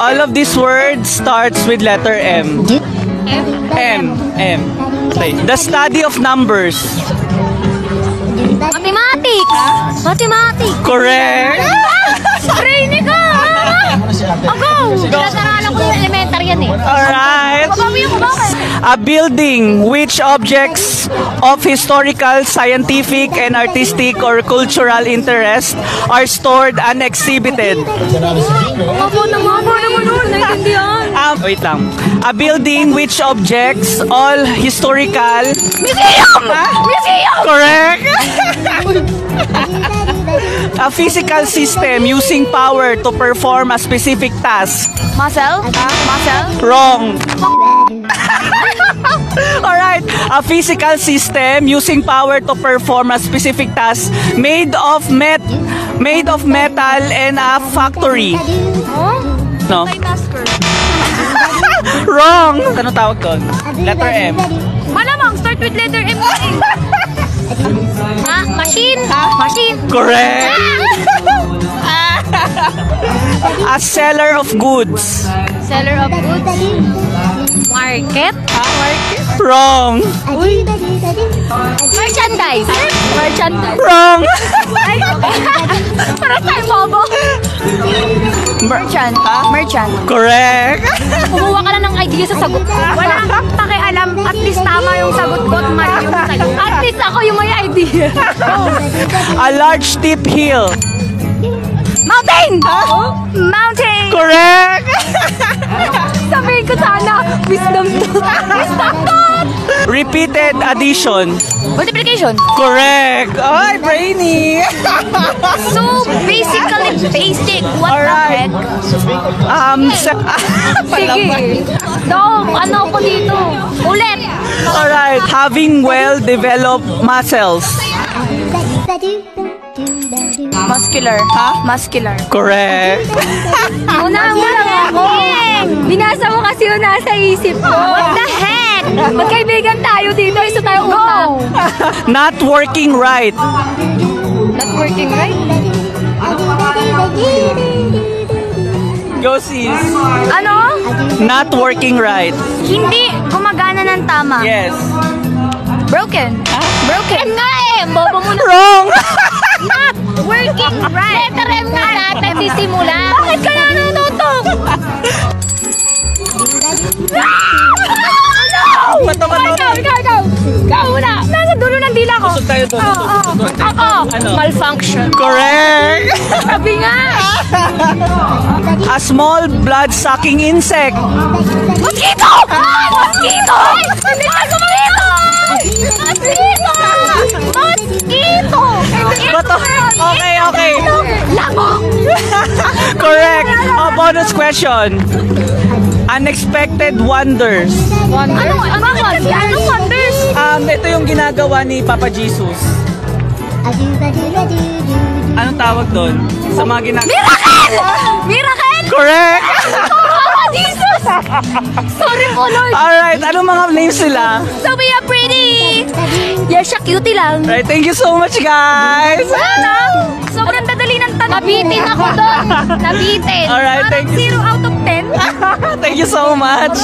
All of these words starts with letter M. M. Okay. The study of numbers. Mathematics. Mathematics. Correct. Training ka. Go. Pinag-aralan ko yung elementary yan eh. Alright. A building which objects of historical, scientific, and artistic or cultural interest are stored and exhibited. Mabo naman nun. Naintindihan. Wait lang. A building which objects all historical... Museum! Museum! Correct! A physical system using power to perform a specific task. Muscle? Muscle? Wrong. Alright. A physical system using power to perform a specific task made of metal and a factory. No? Wrong. Ano tawag doon? Letter M. Malamang, start with letter M. Machine. Machine. Correct. A seller of goods. Seller of goods. Market. Market. Wrong. Merchandise. Merchandise. Wrong. Para tayo bobo. Merchant. Merchant. Correct. Kumuha ka na ng idea sa sagot. Wala kang pakialam. At least tama yung sagot ko at mali yung sagot. At least ako yung may idea. A large steep hill. Mountain! Mountain! Correct. Sabihin ko sana, wisdom to. Wisdom to! Repeated addition. Multiplication. Correct. Ay, brainy. So, basically basic. What Alright. the heck? Sige. No, ano ko dito? Ulit. Alright. Having well-developed muscles. Muscular. Muscular. Correct. Una mo lang ako. Binasa mo kasi yung nasa isip ko. What the heck? Magkaibigan tayo dito. Isa tayo utang. Not working right. Not working right? Go sis. Ano? Not working right. Hindi gumagana ng tama. Yes. Broken. Broken nga eh. Bobo mo na. Wrong. Not working right. Letter M nga natin sisimula. Bakit ka na natutok? Ikaw muna. Nasa dulo ng dila ko. Tusok tayo doon. Ako. Ano? Malfunction. Correct. Sabi nga. A small blood-sucking insect. Mosquito! Mosquito! Hindi ka mosquito! Mosquito! Mosquito! Bato. Okay. Lamok! Correct. A bonus question. Unexpected wonders. Ano wonders? Ito yung ginagawa ni Papa Jesus. Anong tawag doon? Sa mga ginagawa? Miracle! Miracle! Correct! Oh, Jesus! Sorry po, Lord. Alright, anong mga names sila? Sophia Pretty! Yes, siya cutie lang. Alright, thank you so much, guys! Ano? Sobrang dadali ng tanong. Nabitin ako doon. Nabitin. Alright, thank you. 0 out of 10. Thank you so much!